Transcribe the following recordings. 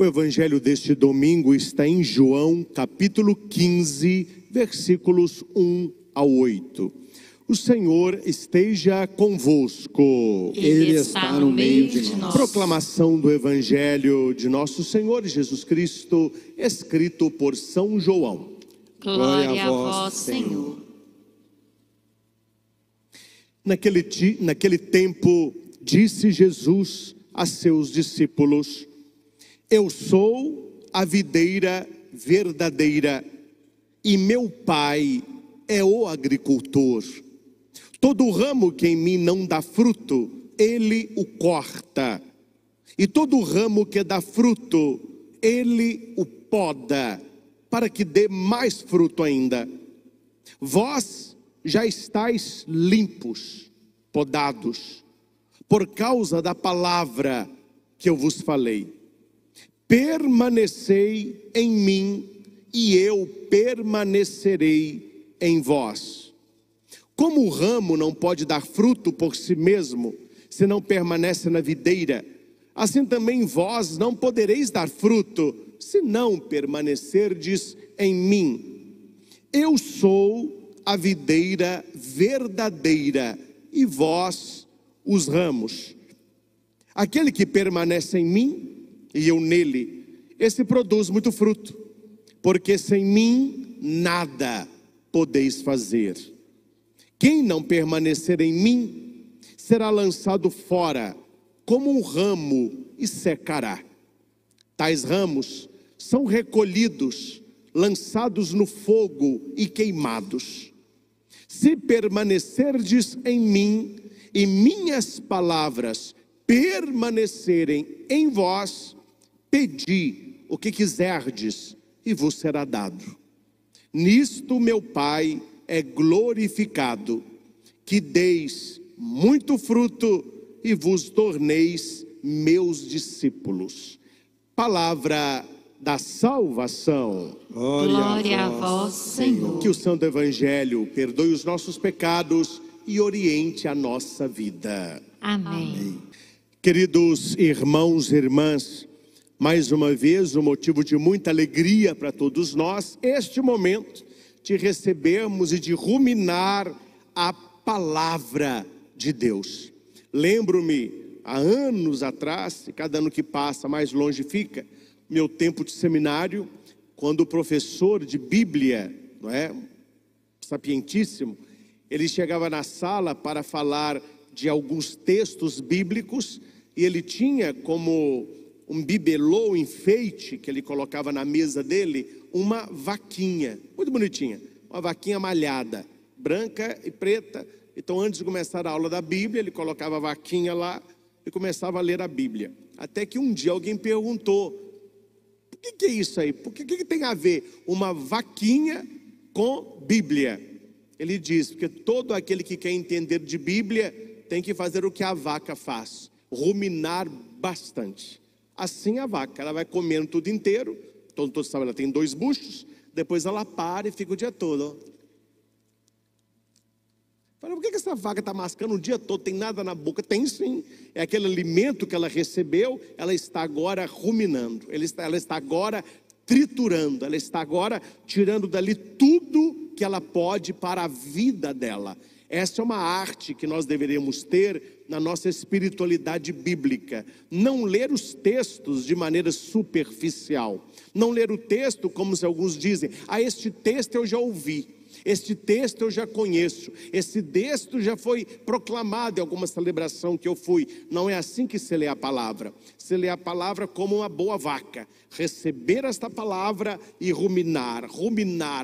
O evangelho deste domingo está em João, capítulo 15, versículos 1 a 8. O Senhor esteja convosco. Ele está no meio de nós. Proclamação do evangelho de nosso Senhor Jesus Cristo, escrito por São João. Glória a vós, Senhor. Naquele tempo, disse Jesus a seus discípulos: Eu sou a videira verdadeira e meu Pai é o agricultor. Todo ramo que em mim não dá fruto, ele o corta. E todo ramo que dá fruto, ele o poda, para que dê mais fruto ainda. Vós já estáis limpos, podados, por causa da palavra que eu vos falei. Permanecei em mim e eu permanecerei em vós. Como o ramo não pode dar fruto por si mesmo, se não permanece na videira, assim também vós não podereis dar fruto, se não permanecerdes em mim. Eu sou a videira verdadeira e vós os ramos. Aquele que permanece em mim e eu nele, esse produz muito fruto, porque sem mim nada podeis fazer. Quem não permanecer em mim será lançado fora como um ramo e secará. Tais ramos são recolhidos, lançados no fogo e queimados. Se permanecerdes em mim e minhas palavras permanecerem em vós, pedi o que quiserdes e vos será dado. Nisto meu Pai é glorificado, que deis muito fruto e vos torneis meus discípulos. Palavra da salvação. Glória a vós, Senhor. Que o Santo Evangelho perdoe os nossos pecados e oriente a nossa vida. Amém. Queridos irmãos e irmãs, mais uma vez um motivo de muita alegria para todos nós, este momento de recebermos e de ruminar a palavra de Deus. Lembro-me, há anos atrás, e cada ano que passa mais longe fica, meu tempo de seminário, quando o professor de Bíblia, não é, sapientíssimo, ele chegava na sala para falar de alguns textos bíblicos, e ele tinha como um bibelô, um enfeite que ele colocava na mesa dele, uma vaquinha, muito bonitinha, uma vaquinha malhada, branca e preta. Então antes de começar a aula da Bíblia, ele colocava a vaquinha lá e começava a ler a Bíblia. Até que um dia alguém perguntou: por que é isso aí? Por que tem a ver uma vaquinha com Bíblia? Ele diz: porque todo aquele que quer entender de Bíblia tem que fazer o que a vaca faz, ruminar bastante. Assim a vaca, ela vai comendo tudo inteiro, todo sábado ela tem 2 buchos, depois ela para e fica o dia todo. Fala, por que essa vaca está mascando o dia todo, tem nada na boca? Tem sim, é aquele alimento que ela recebeu, ela está agora ruminando, ela está agora triturando, ela está agora tirando dali tudo que ela pode para a vida dela. Essa é uma arte que nós deveríamos ter na nossa espiritualidade bíblica. Não ler os textos de maneira superficial. Não ler o texto como se alguns dizem: este texto eu já ouvi, este texto eu já conheço, esse texto já foi proclamado em alguma celebração que eu fui. Não é assim que se lê a palavra. Se lê a palavra como uma boa vaca. Receber esta palavra e ruminar,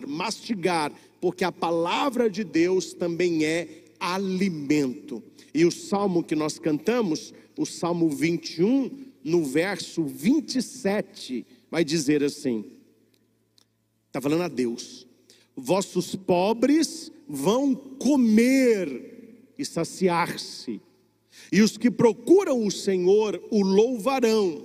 mastigar, porque a palavra de Deus também é alimento. E o salmo que nós cantamos, o Salmo 21, no verso 27, vai dizer assim, está falando a Deus: vossos pobres vão comer e saciar-se, e os que procuram o Senhor o louvarão.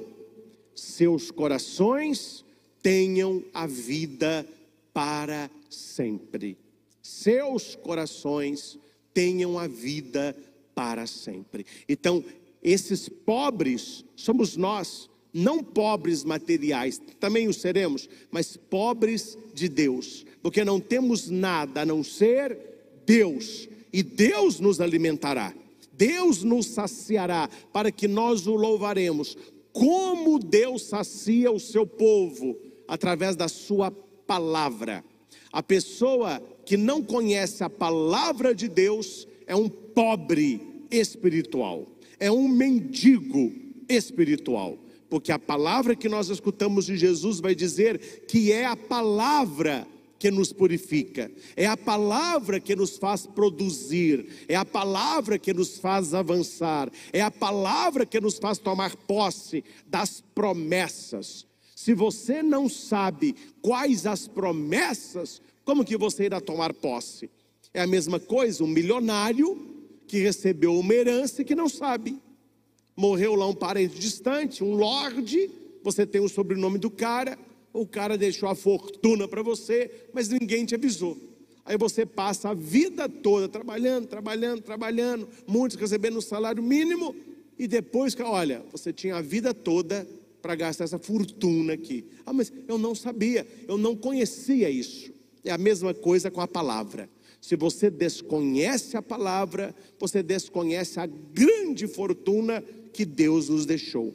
Seus corações tenham a vida para sempre. Seus corações tenham a vida para sempre. Então, esses pobres somos nós Não pobres materiais, também o seremos, mas pobres de Deus, porque não temos nada a não ser Deus, e Deus nos alimentará, Deus nos saciará, para que nós o louvaremos. Como Deus sacia o seu povo? Através da sua palavra. A pessoa que não conhece a palavra de Deus é um pobre espiritual, é um mendigo espiritual, porque a palavra que nós escutamos de Jesus vai dizer que é a palavra que nos purifica, é a palavra que nos faz produzir, é a palavra que nos faz avançar, é a palavra que nos faz tomar posse das promessas. Se você não sabe quais as promessas, como que você irá tomar posse? É a mesma coisa, um milionário que recebeu uma herança e que não sabe. Morreu lá um parente distante, um lorde, você tem o sobrenome do cara, o cara deixou a fortuna para você, mas ninguém te avisou. Aí você passa a vida toda trabalhando, muitos recebendo um salário mínimo, e depois, olha, você tinha a vida toda para gastar essa fortuna aqui. Ah, mas eu não sabia, eu não conhecia isso. É a mesma coisa com a palavra. Se você desconhece a palavra, você desconhece a grande fortuna que Deus nos deixou.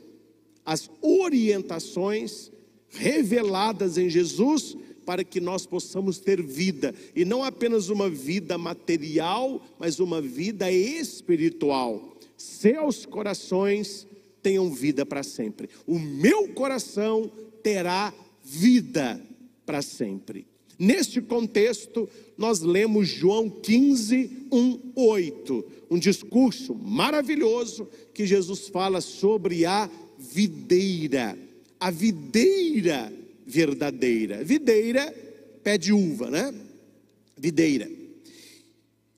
As orientações reveladas em Jesus para que nós possamos ter vida, e não apenas uma vida material, mas uma vida espiritual. Seus corações tenham vida para sempre. O meu coração terá vida para sempre. Neste contexto, nós lemos João 15, 1, 8, um discurso maravilhoso que Jesus fala sobre a videira verdadeira. Videira, pé de uva, né? Videira.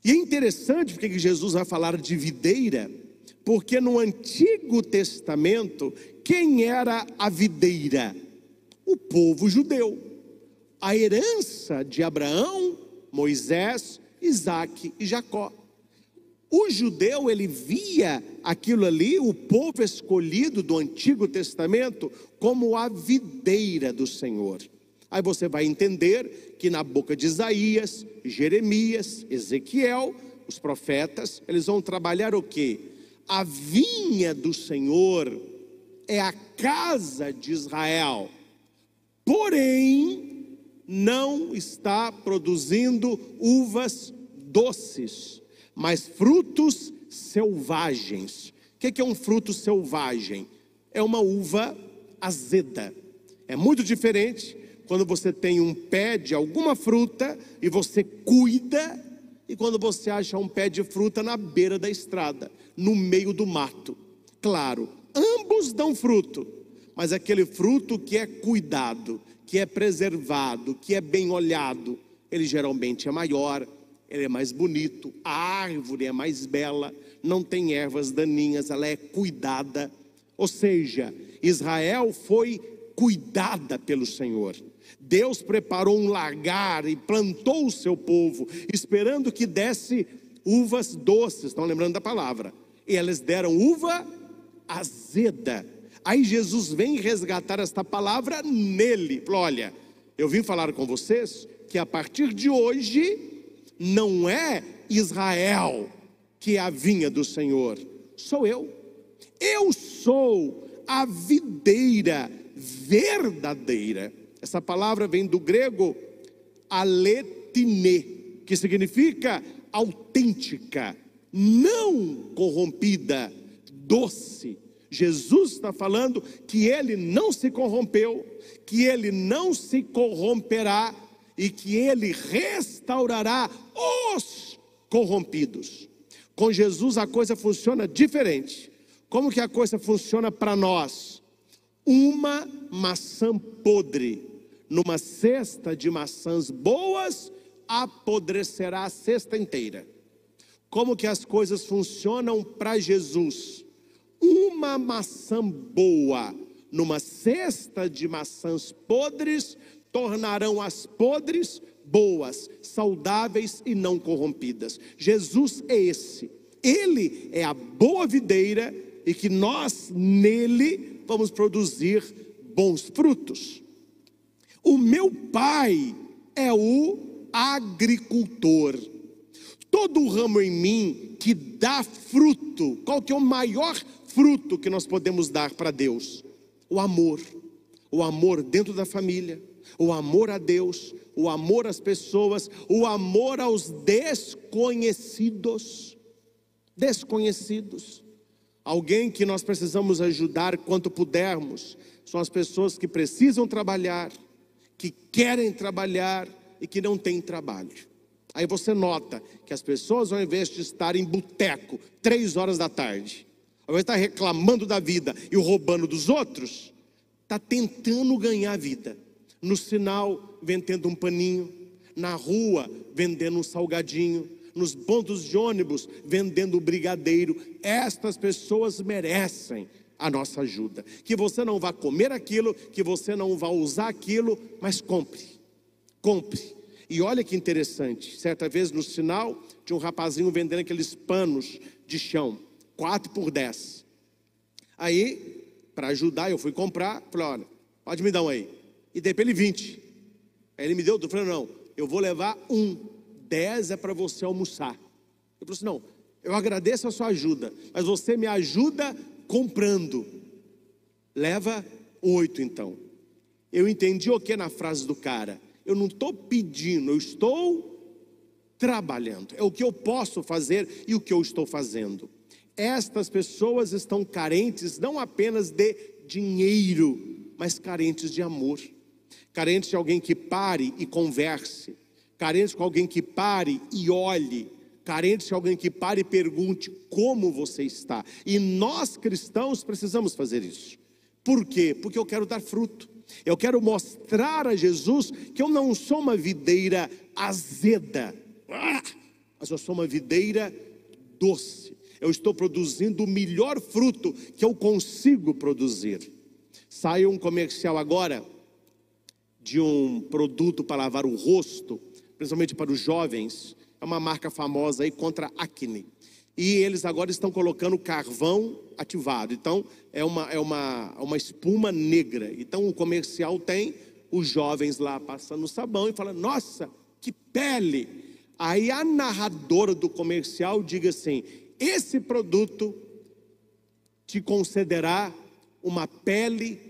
E é interessante porque que Jesus vai falar de videira, porque no Antigo Testamento, quem era a videira? O povo judeu. A herança de Abraão, Moisés, Isaque e Jacó. O judeu, ele via aquilo ali, o povo escolhido do Antigo Testamento, como a videira do Senhor. Aí você vai entender que na boca de Isaías, Jeremias, Ezequiel, os profetas, eles vão trabalhar o quê? A vinha do Senhor é a casa de Israel, porém não está produzindo uvas doces, mas frutos selvagens. O que é um fruto selvagem? É uma uva azeda. É muito diferente quando você tem um pé de alguma fruta e você cuida, e quando você acha um pé de fruta na beira da estrada, no meio do mato. Claro, ambos dão fruto, mas aquele fruto que é cuidado, que é preservado, que é bem olhado, ele geralmente é maior, ele é mais bonito, a árvore é mais bela, não tem ervas daninhas, ela é cuidada. Ou seja, Israel foi cuidada pelo Senhor. Deus preparou um lagar e plantou o seu povo, esperando que desse uvas doces, estão lembrando da palavra? E elas deram uva azeda. Aí Jesus vem resgatar esta palavra nele. Falou, olha, eu vim falar com vocês que a partir de hoje não é Israel que é a vinha do Senhor, sou eu. Eu sou a videira verdadeira. Essa palavra vem do grego aletine, que significa autêntica, não corrompida, doce. Jesus está falando que ele não se corrompeu, que ele não se corromperá e que ele restaurará os corrompidos. Com Jesus a coisa funciona diferente. Como que a coisa funciona para nós? Uma maçã podre numa cesta de maçãs boas apodrecerá a cesta inteira. Como que as coisas funcionam para Jesus? Uma maçã boa numa cesta de maçãs podres tornarão as podres boas, saudáveis e não corrompidas. Jesus é esse. Ele é a boa videira e que nós nele vamos produzir bons frutos. O meu pai é o agricultor. Todo ramo em mim que dá fruto, qual que é o maior fruto que nós podemos dar para Deus? O amor. O amor dentro da família, o amor a Deus, o amor às pessoas, o amor aos desconhecidos. Desconhecidos. Alguém que nós precisamos ajudar quanto pudermos são as pessoas que precisam trabalhar, que querem trabalhar e que não têm trabalho. Aí você nota que as pessoas, ao invés de estar em boteco 3 horas da tarde, ao invés de estar reclamando da vida e roubando dos outros, está tentando ganhar a vida. No sinal, vendendo um paninho. Na rua, vendendo um salgadinho. Nos pontos de ônibus, vendendo brigadeiro. Estas pessoas merecem a nossa ajuda. Que você não vá comer aquilo, que você não vá usar aquilo, mas compre. Compre. E olha que interessante, certa vez no sinal, tinha um rapazinho vendendo aqueles panos de chão, 4 por 10. Aí, para ajudar, eu fui comprar, falei, olha, pode me dar um aí. E dei para ele 20. Aí ele me deu, eu falei, não, eu vou levar 10 é para você almoçar. Eu falei assim, não, eu agradeço a sua ajuda, mas você me ajuda comprando. Leva 8 então. Eu entendi o que na frase do cara? Eu não estou pedindo, eu estou trabalhando. É o que eu posso fazer e o que eu estou fazendo. Estas pessoas estão carentes não apenas de dinheiro, mas carentes de amor. Carentes de alguém que pare e converse. Carentes de alguém que pare e olhe. Carentes de alguém que pare e pergunte como você está. E nós cristãos precisamos fazer isso. Por quê? Porque eu quero dar fruto. Eu quero mostrar a Jesus que eu não sou uma videira azeda, mas eu sou uma videira doce. Eu estou produzindo o melhor fruto que eu consigo produzir. Saiu um comercial agora de um produto para lavar o rosto, principalmente para os jovens. É uma marca famosa aí contra acne. E eles agora estão colocando carvão ativado. Então é uma espuma negra. Então o comercial tem os jovens lá passando sabão e falando, nossa, que pele. Aí a narradora do comercial diga assim, esse produto te concederá uma pele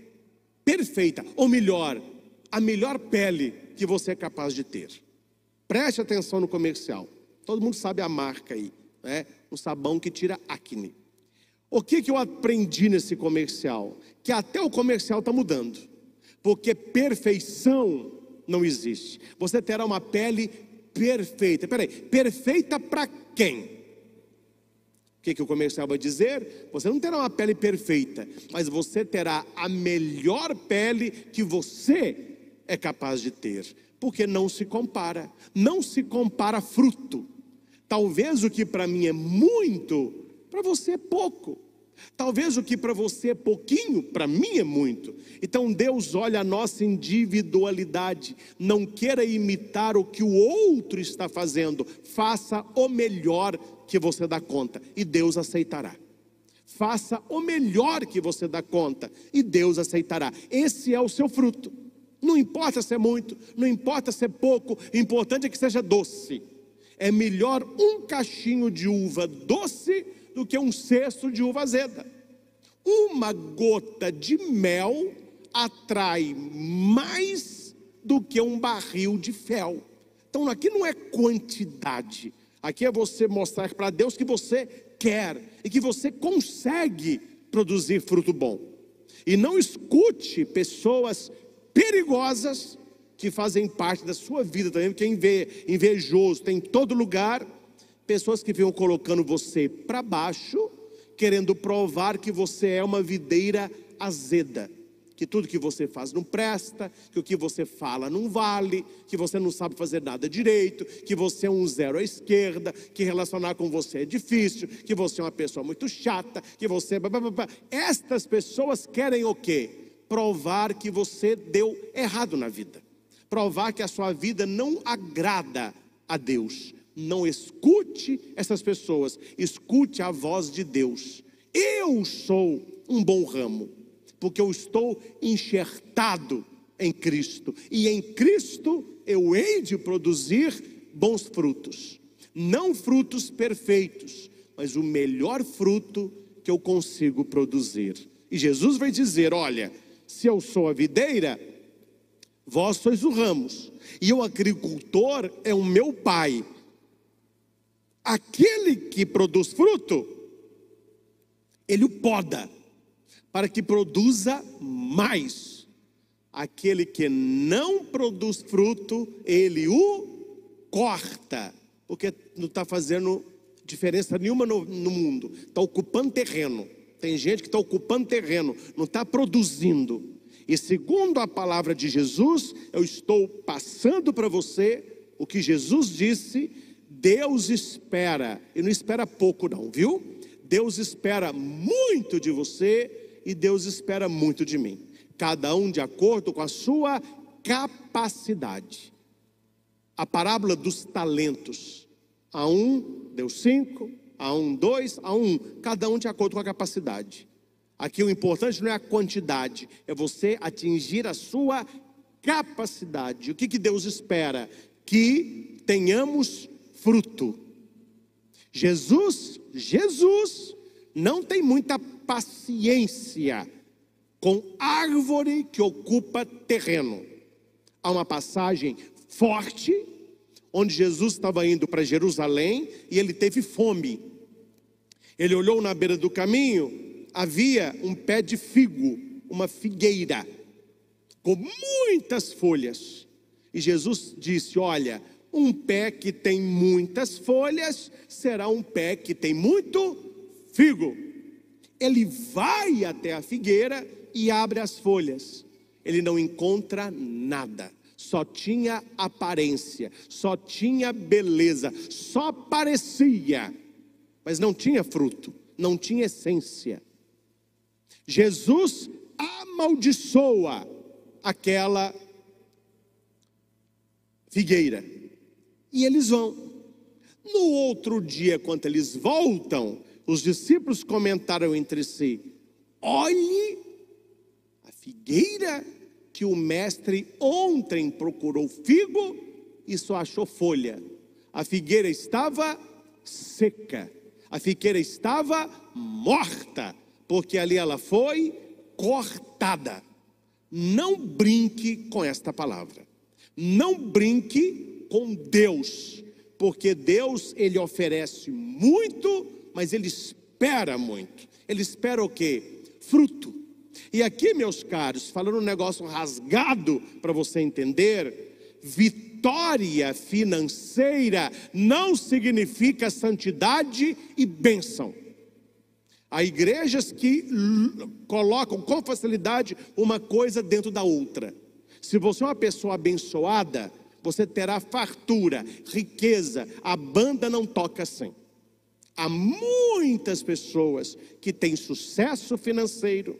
perfeita, ou melhor, a melhor pele que você é capaz de ter. Preste atenção no comercial. Todo mundo sabe a marca aí, né? Um sabão que tira acne. O que eu aprendi nesse comercial? Que até o comercial está mudando. Porque perfeição não existe. Você terá uma pele perfeita. Peraí, perfeita para quem? O que o comercial vai dizer? Você não terá uma pele perfeita, mas você terá a melhor pele que você é capaz de ter. Porque não se compara. Não se compara fruto. Talvez o que para mim é muito, para você é pouco. Talvez o que para você é pouquinho, para mim é muito. Então Deus olha a nossa individualidade. Não queira imitar o que o outro está fazendo. Faça o melhor que você dá conta e Deus aceitará. Faça o melhor que você dá conta e Deus aceitará. Esse é o seu fruto. Não importa se é muito, não importa se é pouco, o importante é que seja doce. É melhor um cachinho de uva doce do que um cesto de uva azeda. Uma gota de mel atrai mais do que um barril de fel. Então aqui não é quantidade. Aqui é você mostrar para Deus que você quer e que você consegue produzir fruto bom. E não escute pessoas perigosas que fazem parte da sua vida também, porque é invejoso, tem em todo lugar, pessoas que ficam colocando você para baixo, querendo provar que você é uma videira azeda, que tudo que você faz não presta, que o que você fala não vale, que você não sabe fazer nada direito, que você é um zero à esquerda, que relacionar com você é difícil, que você é uma pessoa muito chata, que você... Estas pessoas querem o quê? Provar que você deu errado na vida. Provar que a sua vida não agrada a Deus. Não escute essas pessoas, escute a voz de Deus. Eu sou um bom ramo. porque eu estou enxertado em Cristo, e em Cristo eu hei de produzir bons frutos, não frutos perfeitos, mas o melhor fruto que eu consigo produzir. E Jesus vai dizer: olha, se eu sou a videira, vós sois o ramos, e o agricultor é o meu Pai. Aquele que produz fruto, ele o poda, para que produza mais. Aquele que não produz fruto, ele o corta, porque não está fazendo diferença nenhuma no mundo, está ocupando terreno. Tem gente que está ocupando terreno, não está produzindo. E segundo a palavra de Jesus, eu estou passando para você o que Jesus disse. Deus espera, e não espera pouco não, viu? Deus espera muito de você e Deus espera muito de mim. Cada um de acordo com a sua capacidade. A parábola dos talentos. A um deu 5, a um 2, a um. Cada um de acordo com a capacidade. Aqui o importante não é a quantidade, é você atingir a sua capacidade. O que Deus espera? Que tenhamos fruto. Jesus não tem muita paciência com árvore que ocupa terreno. Há uma passagem forte, onde Jesus estava indo para Jerusalém e ele teve fome. Ele olhou na beira do caminho, havia um pé de figo, uma figueira, com muitas folhas. E Jesus disse: olha, um pé que tem muitas folhas será um pé que tem muito figo. Ele vai até a figueira e abre as folhas. Ele não encontra nada. Só tinha aparência, só tinha beleza, só parecia, mas não tinha fruto, não tinha essência. Jesus amaldiçoa aquela figueira. E eles vão. No outro dia, quando eles voltam, os discípulos comentaram entre si: olhe, a figueira que o mestre ontem procurou figo e só achou folha. A figueira estava seca, a figueira estava morta, porque ali ela foi cortada. Não brinque com esta palavra, não brinque com Deus, porque Deus, ele oferece muito, mas ele espera muito. Ele espera o quê? Fruto. E aqui, meus caros, falando um negócio rasgado para você entender, vitória financeira não significa santidade e bênção. Há igrejas que colocam com facilidade uma coisa dentro da outra. Se você é uma pessoa abençoada, você terá fartura, riqueza. A banda não toca assim. Há muitas pessoas que têm sucesso financeiro.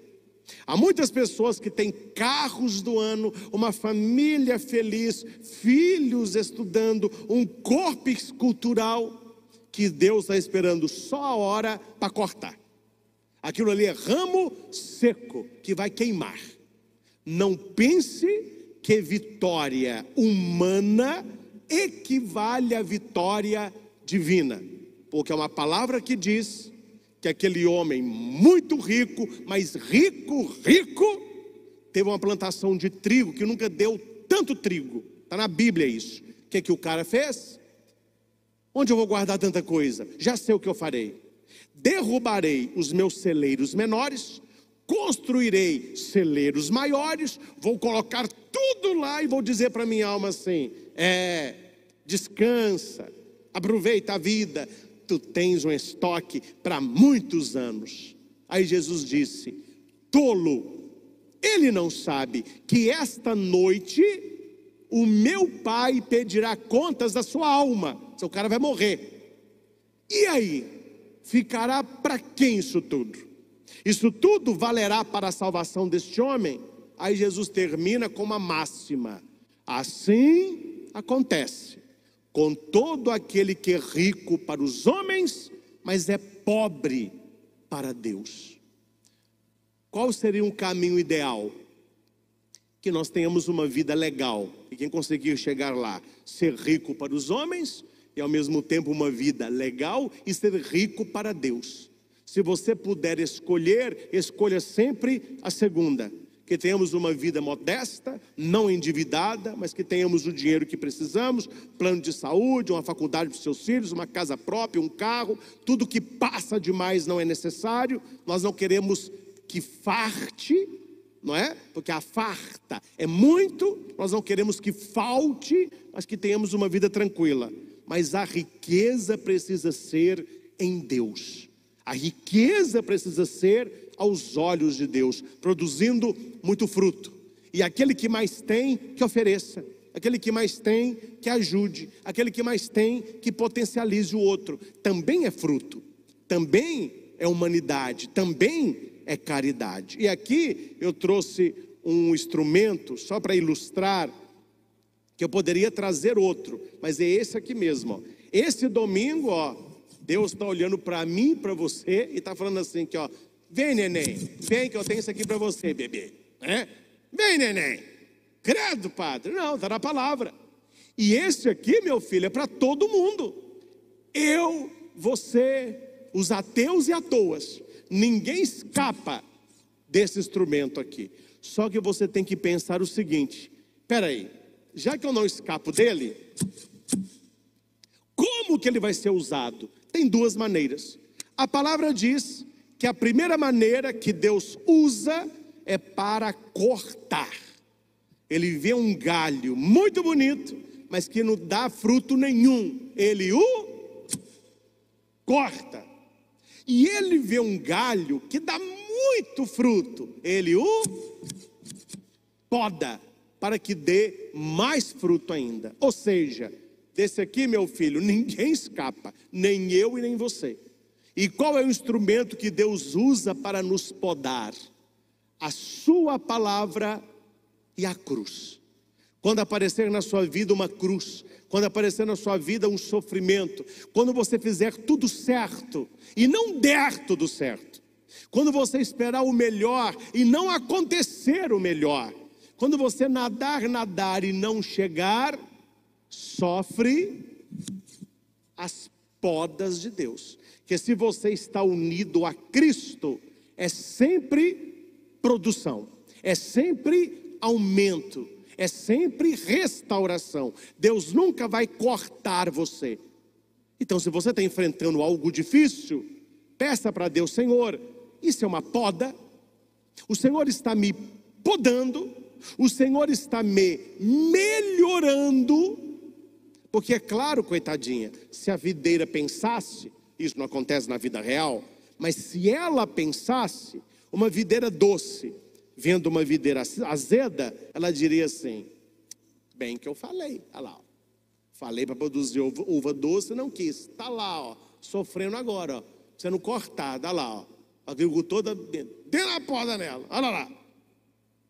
Há muitas pessoas que têm carros do ano, uma família feliz, filhos estudando, um corpo escultural, que Deus está esperando só a hora para cortar. Aquilo ali é ramo seco que vai queimar. Não pense que vitória humana equivale à vitória divina, porque é uma palavra que diz que aquele homem muito rico, mas rico, teve uma plantação de trigo que nunca deu tanto trigo. Está na Bíblia isso. O que o cara fez? Onde eu vou guardar tanta coisa? Já sei o que eu farei. Derrubarei os meus celeiros menores, construirei celeiros maiores, vou colocar tudo lá e vou dizer para minha alma assim: descansa, aproveita a vida. Tu tens um estoque para muitos anos. Aí Jesus disse: tolo, ele não sabe que esta noite o meu pai pedirá contas da sua alma. Seu cara vai morrer. E aí? Ficará para quem isso tudo? Isso tudo valerá para a salvação deste homem? Aí Jesus termina com uma máxima: assim acontece com todo aquele que é rico para os homens, mas é pobre para Deus. Qual seria um caminho ideal? Que nós tenhamos uma vida legal. E quem conseguir chegar lá, ser rico para os homens e ao mesmo tempo uma vida legal e ser rico para Deus. Se você puder escolher, escolha sempre a segunda. Que tenhamos uma vida modesta, não endividada, mas que tenhamos o dinheiro que precisamos, plano de saúde, uma faculdade para os seus filhos, uma casa própria, um carro. Tudo que passa demais não é necessário. Nós não queremos que farte, não é? Porque a farta é muito. Nós não queremos que falte, mas que tenhamos uma vida tranquila. Mas a riqueza precisa ser em Deus. A riqueza precisa ser aos olhos de Deus, produzindo muito fruto. E aquele que mais tem, que ofereça. Aquele que mais tem, que ajude. Aquele que mais tem, que potencialize o outro. Também é fruto. Também é humanidade. Também é caridade. E aqui eu trouxe um instrumento só para ilustrar, que eu poderia trazer outro, mas é esse aqui mesmo, ó. Esse domingo, ó, Deus está olhando para mim, para você, e está falando assim, que, ó, vem neném, vem que eu tenho isso aqui para você, bebê, né? Vem neném, credo padre, não, está na palavra. E esse aqui, meu filho, é para todo mundo. Eu, você, os ateus e atoas, ninguém escapa desse instrumento aqui. Só que você tem que pensar o seguinte: espera aí, já que eu não escapo dele, como que ele vai ser usado? Tem duas maneiras. A palavra diz que a primeira maneira que Deus usa é para cortar. Ele vê um galho muito bonito, mas que não dá fruto nenhum. Ele o corta. E ele vê um galho que dá muito fruto. Ele o poda para que dê mais fruto ainda. Ou seja, desse aqui, meu filho, ninguém escapa, nem eu e nem você. E qual é o instrumento que Deus usa para nos podar? A sua palavra e a cruz. Quando aparecer na sua vida uma cruz, quando aparecer na sua vida um sofrimento, quando você fizer tudo certo e não der tudo certo, quando você esperar o melhor e não acontecer o melhor, quando você nadar e não chegar, sofre as podas de Deus. Que se você está unido a Cristo, é sempre produção, é sempre aumento, é sempre restauração. Deus nunca vai cortar você. Então, se você está enfrentando algo difícil, peça para Deus: Senhor, isso é uma poda? O Senhor está me podando? O Senhor está me melhorando? Porque é claro, coitadinha, se a videira pensasse, isso não acontece na vida real, mas se ela pensasse, uma videira doce, vendo uma videira azeda, ela diria assim: bem que eu falei, olha lá, ó. Falei para produzir uva doce, não quis, está lá, ó, sofrendo agora, ó, sendo cortada, olha lá, ó, o agricultor dê na poda nela, olha lá,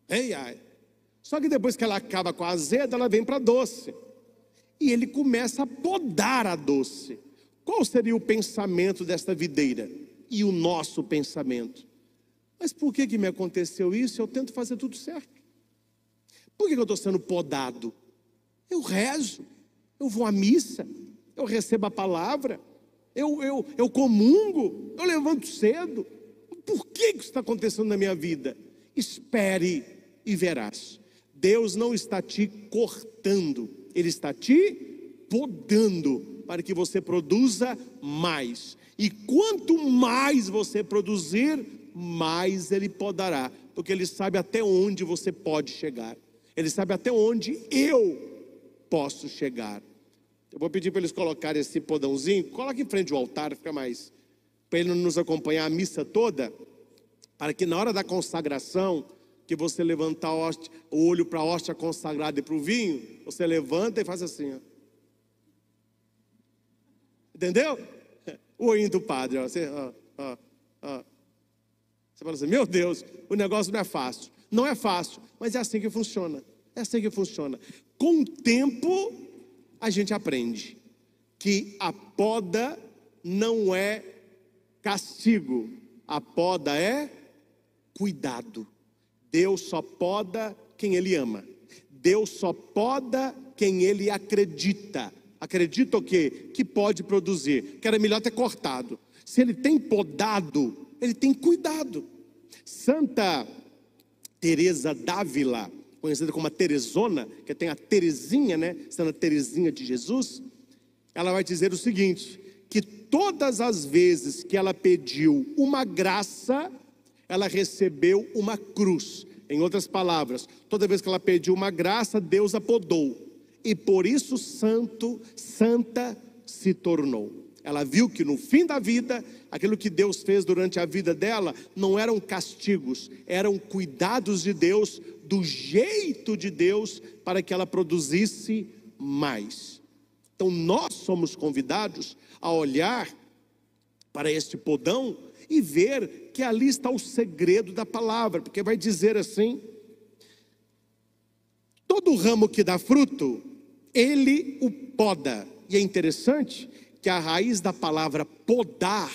ei, ai. Só que depois que ela acaba com a azeda, ela vem para doce, e ele começa a podar a doce. Qual seria o pensamento desta videira? E o nosso pensamento? Mas por que me aconteceu isso? Eu tento fazer tudo certo. Por que eu estou sendo podado? Eu rezo, eu vou à missa, eu recebo a palavra, eu comungo, eu levanto cedo. Por que isso está acontecendo na minha vida? Espere e verás. Deus não está te cortando, Ele está te podando para que você produza mais. E quanto mais você produzir, mais Ele podará, porque Ele sabe até onde você pode chegar. Ele sabe até onde eu posso chegar. Eu vou pedir para eles colocarem esse podãozinho. Coloque em frente ao altar, fica mais, para ele nos acompanhar a missa toda, para que na hora da consagração, que você levantar a hóstia, o olho para a hóstia consagrada e para o vinho, você levanta e faz assim, ó. Entendeu? O olhinho do padre, ó. Você fala assim: meu Deus, o negócio não é fácil. Não é fácil, mas é assim que funciona. É assim que funciona. Com o tempo, a gente aprende que a poda não é castigo, a poda é cuidado. Deus só poda quem Ele ama. Deus só poda quem Ele acredita. Acredita o quê? Que pode produzir. Que era melhor ter cortado. Se Ele tem podado, Ele tem cuidado. Santa Teresa d'Ávila, conhecida como a Teresona, que tem a Terezinha, né? Santa Terezinha de Jesus. Ela vai dizer o seguinte, que todas as vezes que ela pediu uma graça, ela recebeu uma cruz. Em outras palavras, toda vez que ela pediu uma graça, Deus a podou. E por isso santa se tornou. Ela viu que no fim da vida, aquilo que Deus fez durante a vida dela, não eram castigos, eram cuidados de Deus, do jeito de Deus, para que ela produzisse mais. Então nós somos convidados a olhar para este podão e ver que ali está o segredo da palavra, porque vai dizer assim: todo ramo que dá fruto, Ele o poda. E é interessante que a raiz da palavra podar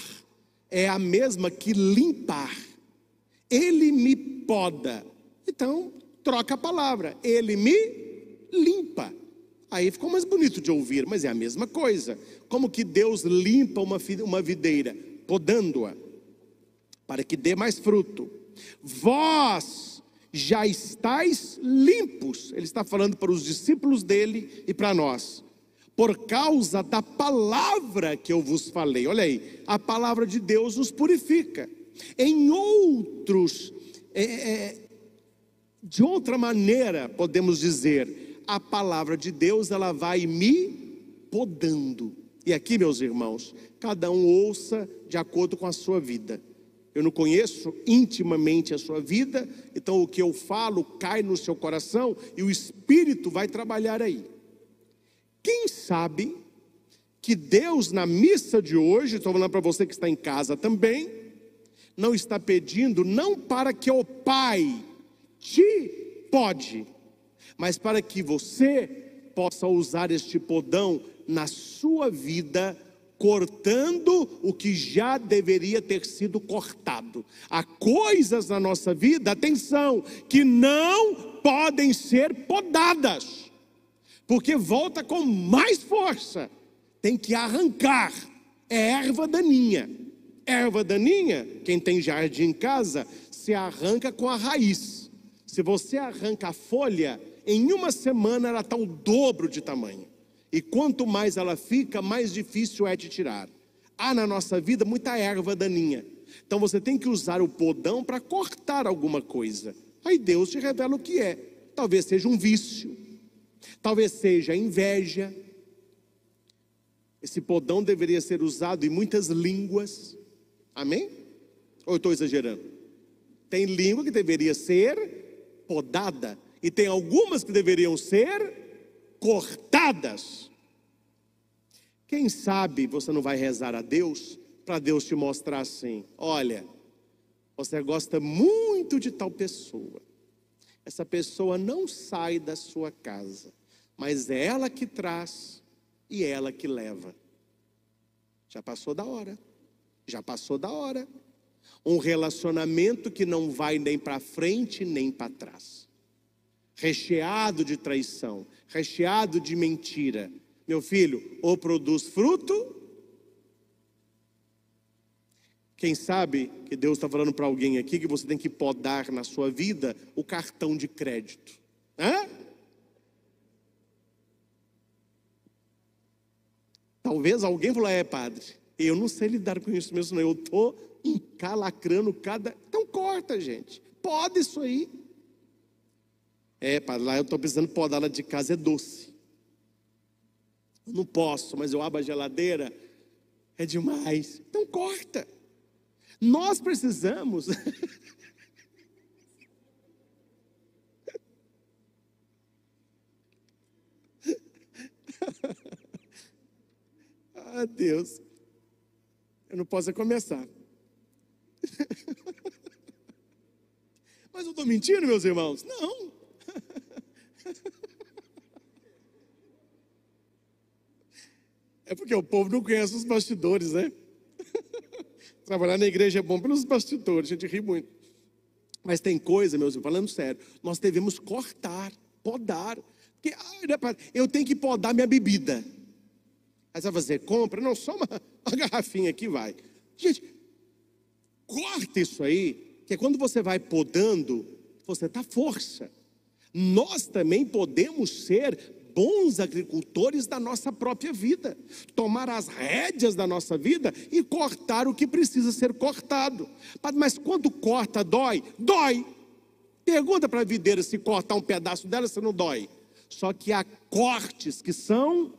é a mesma que limpar. Ele me poda. Então, troca a palavra. Ele me limpa. Aí ficou mais bonito de ouvir, mas é a mesma coisa. Como que Deus limpa uma videira? Podando-a, para que dê mais fruto. Vós já estáis limpos. Ele está falando para os discípulos dele e para nós. Por causa da palavra que eu vos falei. Olha aí, a palavra de Deus nos purifica. Em outros, de outra maneira, podemos dizer, a palavra de Deus, ela vai me podando. E aqui, meus irmãos, cada um ouça de acordo com a sua vida. Eu não conheço intimamente a sua vida, então o que eu falo cai no seu coração e o Espírito vai trabalhar aí. Quem sabe que Deus na missa de hoje, estou falando para você que está em casa também, não está pedindo não para que o Pai te pode, mas para que você possa usar este podão na sua vida, cortando o que já deveria ter sido cortado. Há coisas na nossa vida, atenção, que não podem ser podadas, porque volta com mais força. Tem que arrancar. É erva daninha. Erva daninha, quem tem jardim em casa, se arranca com a raiz. Se você arranca a folha, em uma semana ela está o dobro de tamanho. E quanto mais ela fica, mais difícil é de tirar. Há na nossa vida muita erva daninha. Então você tem que usar o podão para cortar alguma coisa. Aí Deus te revela o que é. Talvez seja um vício. Talvez seja inveja. Esse podão deveria ser usado em muitas línguas. Amém? Ou eu estou exagerando? Tem língua que deveria ser podada. E tem algumas que deveriam ser cortadas. Quem sabe você não vai rezar a Deus, para Deus te mostrar assim: olha, você gosta muito de tal pessoa. Essa pessoa não sai da sua casa, mas é ela que traz e ela que leva. Já passou da hora. Já passou da hora. Um relacionamento que não vai nem para frente nem para trás. Recheado de traição, recheado de mentira. Meu filho, ou produz fruto. Quem sabe que Deus está falando para alguém aqui que você tem que podar na sua vida o cartão de crédito. Hã? Talvez alguém falou: padre, eu não sei lidar com isso mesmo, não. Eu estou encalacrando cada... Então corta, gente. Poda isso aí. Padre, lá eu estou precisando podar, lá de casa é doce. Eu não posso, mas eu abro a geladeira, é demais. Então corta. Nós precisamos... Ah, Deus, eu não posso começar. Mas eu estou mentindo, meus irmãos? Não. É porque o povo não conhece os bastidores, né? Trabalhar na igreja é bom pelos bastidores, a gente ri muito. Mas tem coisa, meus irmãos, falando sério, nós devemos cortar, podar. Porque eu tenho que podar minha bebida. Aí você vai fazer, compra? Não, só uma garrafinha aqui vai. Gente, corta isso aí, que quando você vai podando, você dá força. Nós também podemos ser bons agricultores da nossa própria vida, tomar as rédeas da nossa vida e cortar o que precisa ser cortado. Mas quando corta, dói? Dói. Pergunta para a videira se cortar um pedaço dela, se não dói. Só que há cortes que são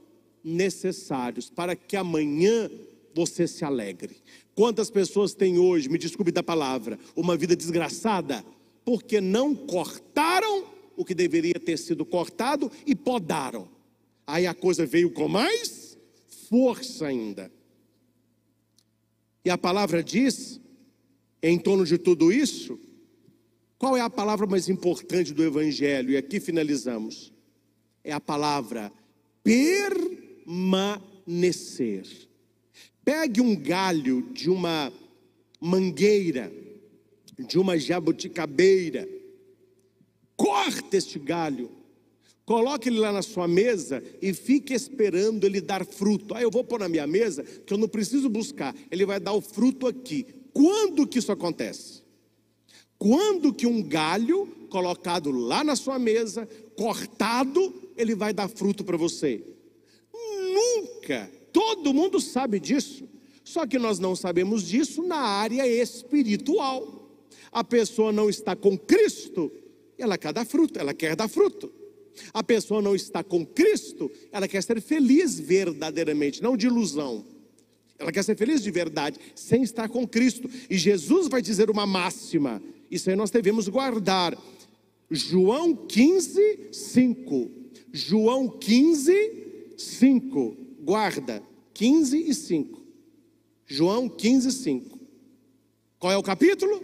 necessários para que amanhã você se alegre. Quantas pessoas têm hoje, me desculpe da palavra, uma vida desgraçada, porque não cortaram o que deveria ter sido cortado e podaram. Aí a coisa veio com mais força ainda. E a palavra diz, em torno de tudo isso, qual é a palavra mais importante do Evangelho? E aqui finalizamos. É a palavra permanecer. Pegue um galho de uma mangueira, de uma jabuticabeira, corta este galho, coloque ele lá na sua mesa e fique esperando ele dar fruto. Eu vou pôr na minha mesa, que eu não preciso buscar, ele vai dar o fruto aqui. Quando que isso acontece? Quando que um galho colocado lá na sua mesa, cortado, ele vai dar fruto para você? Nunca. Todo mundo sabe disso. Só que nós não sabemos disso na área espiritual. A pessoa não está com Cristo, ela quer dar fruto, ela quer dar fruto. A pessoa não está com Cristo, ela quer ser feliz verdadeiramente, não de ilusão. Ela quer ser feliz de verdade, sem estar com Cristo. E Jesus vai dizer uma máxima, isso aí nós devemos guardar. João 15, 5. João 15, 5. Guarda, 15 e 5. João 15, 5. Qual é o capítulo?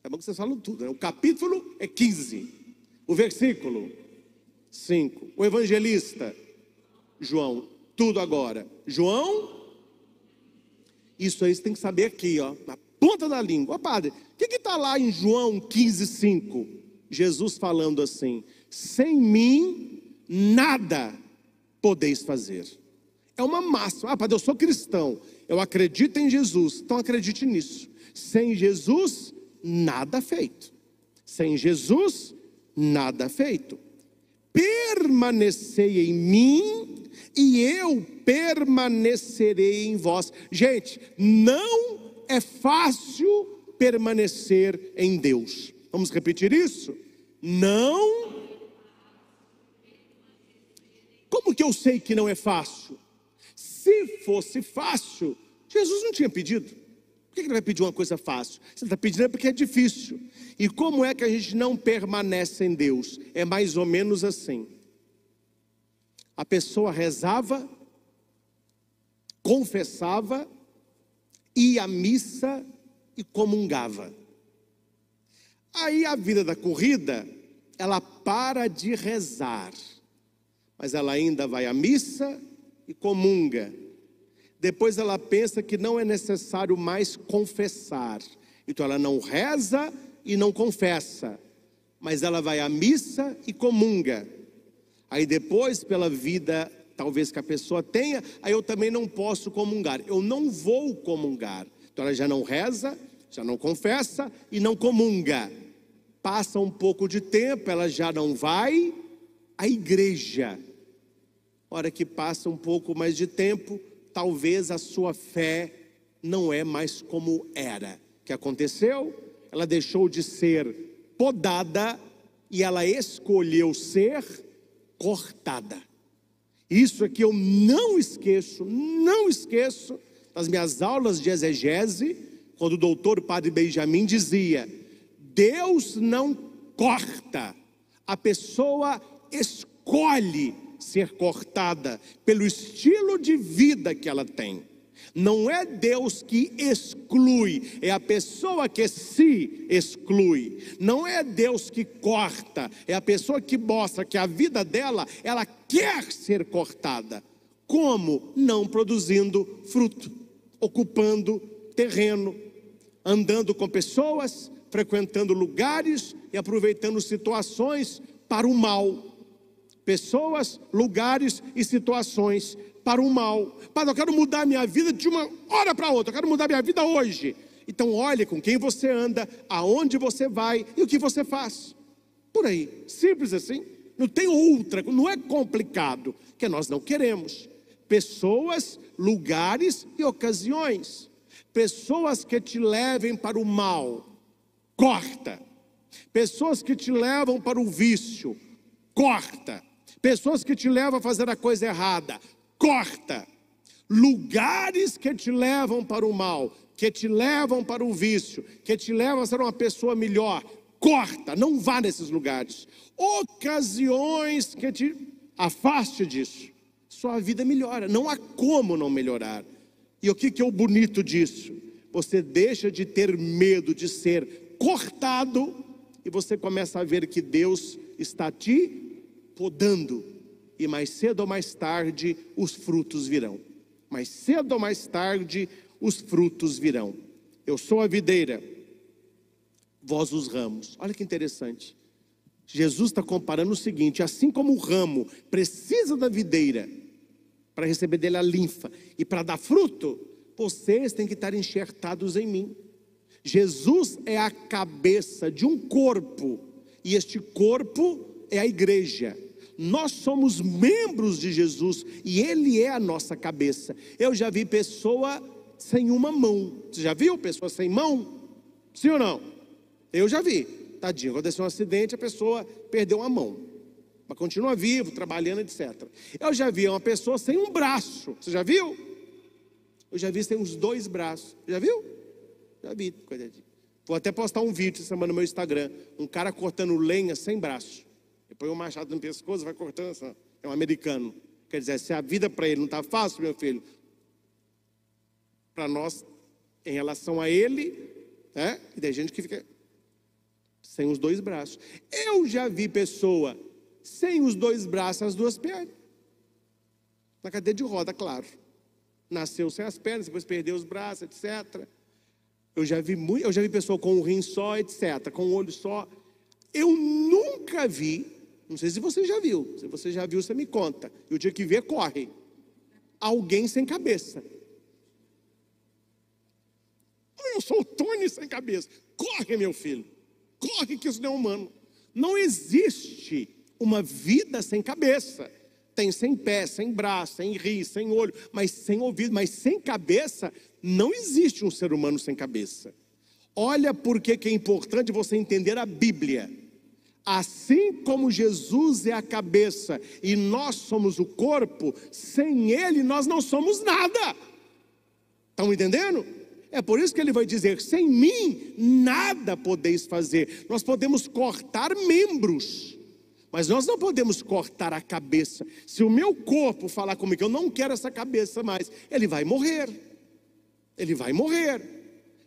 É bom que vocês falam tudo, né? O capítulo é 15. O versículo 5. O evangelista João. Tudo agora. João. Isso aí você tem que saber aqui, ó, na ponta da língua. Ó, padre, o que está lá em João 15, 5? Jesus falando assim: sem mim nada podeis fazer. É uma máxima. Padre, eu sou cristão, eu acredito em Jesus, então acredite nisso. Sem Jesus, nada feito. Sem Jesus, nada feito. Permanecei em mim e eu permanecerei em vós. Gente, não é fácil permanecer em Deus. Vamos repetir isso? Não. Como que eu sei que não é fácil? Se fosse fácil, Jesus não tinha pedido. Por que ele vai pedir uma coisa fácil? Você está pedindo porque é difícil. E como é que a gente não permanece em Deus? É mais ou menos assim. A pessoa rezava, confessava, ia à missa e comungava. Aí a vida da corrida, ela para de rezar, mas ela ainda vai à missa e comunga. Depois ela pensa que não é necessário mais confessar, então ela não reza e não confessa, mas ela vai à missa e comunga. Aí depois, pela vida talvez que a pessoa tenha, aí eu também não posso comungar, eu não vou comungar. Então ela já não reza, já não confessa e não comunga. Passa um pouco de tempo, ela já não vai à igreja. Hora que passa um pouco mais de tempo, talvez a sua fé não é mais como era. O que aconteceu? Ela deixou de ser podada e ela escolheu ser cortada. Isso aqui eu não esqueço das minhas aulas de exegese, quando o doutor Padre Benjamin dizia: Deus não corta, a pessoa escolhe ser cortada pelo estilo de vida que ela tem. Não é Deus que exclui, é a pessoa que se exclui. Não é Deus que corta, é a pessoa que mostra que a vida dela, ela quer ser cortada. Como? Não produzindo fruto, ocupando terreno. andando com pessoas, frequentando lugares e aproveitando situações para o mal. Pessoas, lugares e situações para o mal. Padre, eu quero mudar minha vida de uma hora para outra, eu quero mudar minha vida hoje. Então olhe com quem você anda, aonde você vai e o que você faz. Por aí, simples assim. Não tem outra, não é complicado, que nós não queremos. Pessoas, lugares e ocasiões. Pessoas que te levem para o mal, corta. Pessoas que te levam para o vício, corta. Pessoas que te levam a fazer a coisa errada, corta. Lugares que te levam para o mal, que te levam para o vício, que te levam a ser uma pessoa melhor, corta, não vá nesses lugares. Ocasiões que te afaste disso, sua vida melhora, não há como não melhorar. E o que é o bonito disso? Você deixa de ter medo de ser cortado e você começa a ver que Deus está te podando. E mais cedo ou mais tarde os frutos virão. Mais cedo ou mais tarde os frutos virão. Eu sou a videira, vós os ramos. Olha que interessante. Jesus está comparando o seguinte: assim como o ramo precisa da videira para receber dele a linfa e para dar fruto, vocês têm que estar enxertados em mim. Jesus é a cabeça de um corpo, e este corpo é a igreja. Nós somos membros de Jesus e Ele é a nossa cabeça. Eu já vi pessoa sem uma mão. Você já viu pessoa sem mão? Sim ou não? Eu já vi. Tadinho, aconteceu um acidente, a pessoa perdeu uma mão, mas continua vivo, trabalhando, etc. Eu já vi uma pessoa sem um braço. Você já viu? Eu já vi sem uns 2 braços. Já viu? Já vi, coitadinho. Vou até postar um vídeo essa semana no meu Instagram. Um cara cortando lenha sem braço. Põe um machado no pescoço, vai cortando assim. É um americano. Quer dizer, se a vida para ele não está fácil, meu filho, para nós, em relação a ele, né? E tem gente que fica sem os 2 braços. Eu já vi pessoa sem os 2 braços, as 2 pernas. Na cadeira de roda, claro. Nasceu sem as pernas, depois perdeu os braços, etc. Eu já vi pessoa com um rim só, etc. Com um olho só. Eu nunca vi, não sei se você já viu. Se você já viu, você me conta. E o dia que vê, corre. Alguém sem cabeça. Eu sou o Tony sem cabeça. Corre, meu filho. Corre, que isso não é humano. Não existe uma vida sem cabeça. Tem sem pé, sem braço, sem rim, sem olho, mas sem ouvido, mas sem cabeça. Não existe um ser humano sem cabeça. Olha por que é importante você entender a Bíblia. Assim como Jesus é a cabeça e nós somos o corpo, sem Ele nós não somos nada. Estão entendendo? É por isso que ele vai dizer: sem mim nada podeis fazer. Nós podemos cortar membros, mas nós não podemos cortar a cabeça. Se o meu corpo falar comigo que eu não quero essa cabeça mais, ele vai morrer. Ele vai morrer.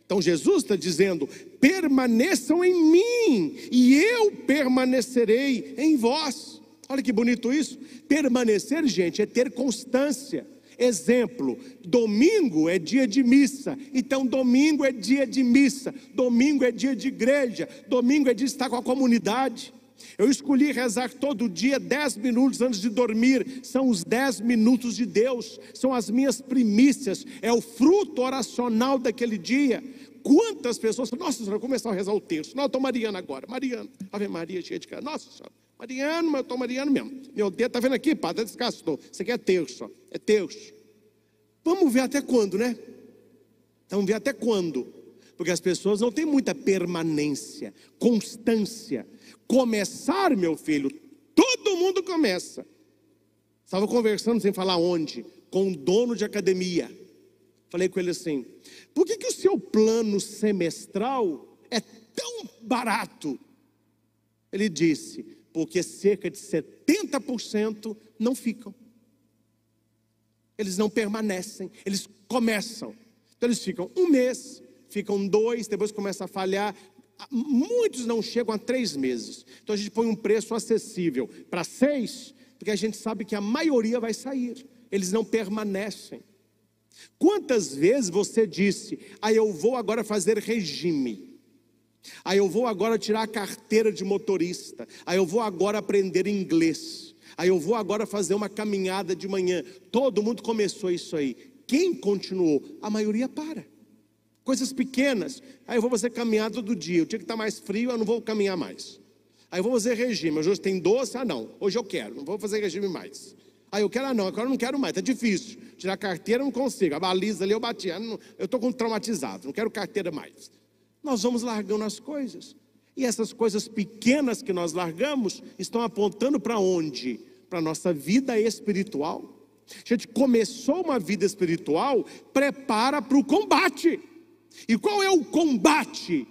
Então Jesus está dizendo: permaneçam em mim e eu permanecerei em vós. Olha que bonito isso. Permanecer, gente, é ter constância. Exemplo, domingo é dia de missa, então domingo é dia de missa, domingo é dia de igreja, domingo é dia de estar com a comunidade. Eu escolhi rezar todo dia 10 minutos antes de dormir. São os 10 minutos de Deus, são as minhas primícias, é o fruto oracional daquele dia. Quantas pessoas falam: nossa senhora, começar a rezar o terço. Não, eu estou Mariana agora, Mariana, Ave Maria cheia de cara. Nossa senhora, Mariano, mas eu estou Mariano mesmo. Meu dedo, está vendo aqui, padre, desgastou. Isso aqui é terço, é terço. Vamos ver até quando, né? Vamos ver até quando. Porque as pessoas não têm muita permanência, constância. Começar, meu filho, todo mundo começa. Estava conversando, sem falar onde, com um dono de academia. Falei com ele assim: por que o seu plano semestral é tão barato? Ele disse: porque cerca de 70% não ficam. Eles não permanecem, eles começam. Então eles ficam 1 mês, ficam 2, depois começa a falhar. Muitos não chegam a 3 meses. Então a gente põe um preço acessível para 6, porque a gente sabe que a maioria vai sair. Eles não permanecem. Quantas vezes você disse: eu vou agora fazer regime, eu vou agora tirar a carteira de motorista, eu vou agora aprender inglês, eu vou agora fazer uma caminhada de manhã. Todo mundo começou isso aí. Quem continuou? A maioria para. Coisas pequenas. Eu vou fazer caminhada todo dia, o dia que está mais frio eu não vou caminhar mais. Eu vou fazer regime, hoje tem doce, não, hoje eu quero, não vou fazer regime mais. Eu quero, não, agora eu não quero mais, está difícil. Tirar a carteira eu não consigo, a baliza ali eu bati, eu estou traumatizado, não quero carteira mais. Nós vamos largando as coisas. E essas coisas pequenas que nós largamos estão apontando para onde? Para a nossa vida espiritual. A gente começou uma vida espiritual, prepara para o combate. E qual é o combate?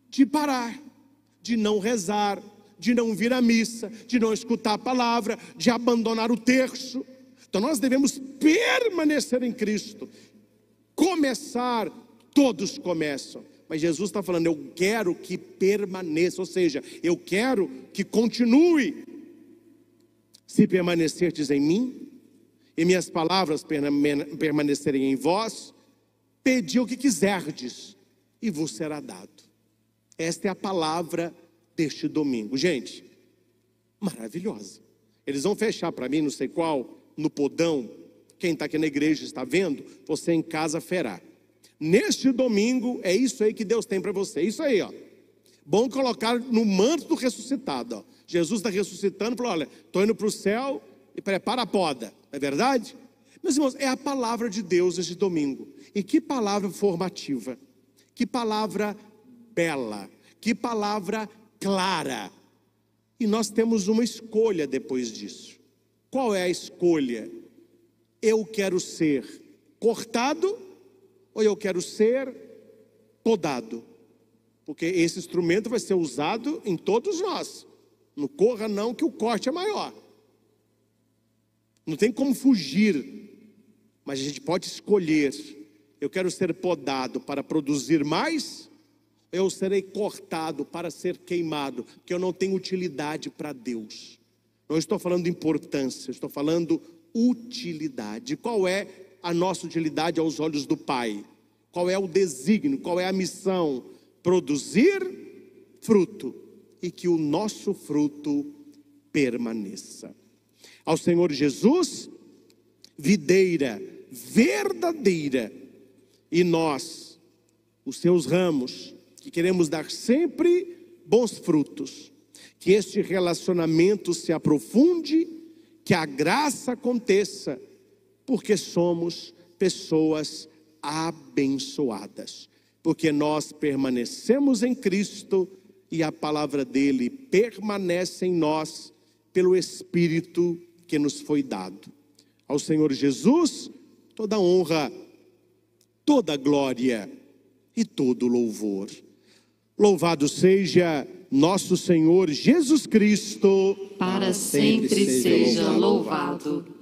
De parar, de não rezar, de não vir à missa, de não escutar a palavra, de abandonar o terço. Então nós devemos permanecer em Cristo. Começar, todos começam. Mas Jesus está falando: eu quero que permaneça, ou seja, eu quero que continue. Se permanecerdes em mim, e minhas palavras permanecerem em vós, pedi o que quiserdes, e vos será dado. Esta é a palavra deste domingo. Gente, maravilhosa. Eles vão fechar para mim, não sei qual, no podão. Quem está aqui na igreja está vendo, você em casa verá. Neste domingo, é isso aí que Deus tem para você. Isso aí, ó. Bom colocar no manto do ressuscitado, ó. Jesus está ressuscitando, falou: olha, estou indo para o céu e prepara a poda. Não é verdade? Meus irmãos, é a palavra de Deus este domingo. E que palavra formativa, que palavra bela, que palavra clara. E nós temos uma escolha depois disso. Qual é a escolha? Eu quero ser cortado ou eu quero ser podado? Porque esse instrumento vai ser usado em todos nós. Não corra não, que o corte é maior. Não tem como fugir. Mas a gente pode escolher: eu quero ser podado para produzir mais, eu serei cortado para ser queimado, porque eu não tenho utilidade para Deus. Não estou falando de importância, estou falando utilidade. Qual é a nossa utilidade aos olhos do Pai? Qual é o desígnio, qual é a missão? Produzir fruto, e que o nosso fruto permaneça. Ao Senhor Jesus, videira verdadeira, e nós, os seus ramos, que queremos dar sempre bons frutos. Que este relacionamento se aprofunde, que a graça aconteça, porque somos pessoas abençoadas, porque nós permanecemos em Cristo e a palavra dele permanece em nós pelo Espírito que nos foi dado. Ao Senhor Jesus, toda honra, toda glória e todo louvor. Louvado seja nosso Senhor Jesus Cristo, para sempre seja louvado.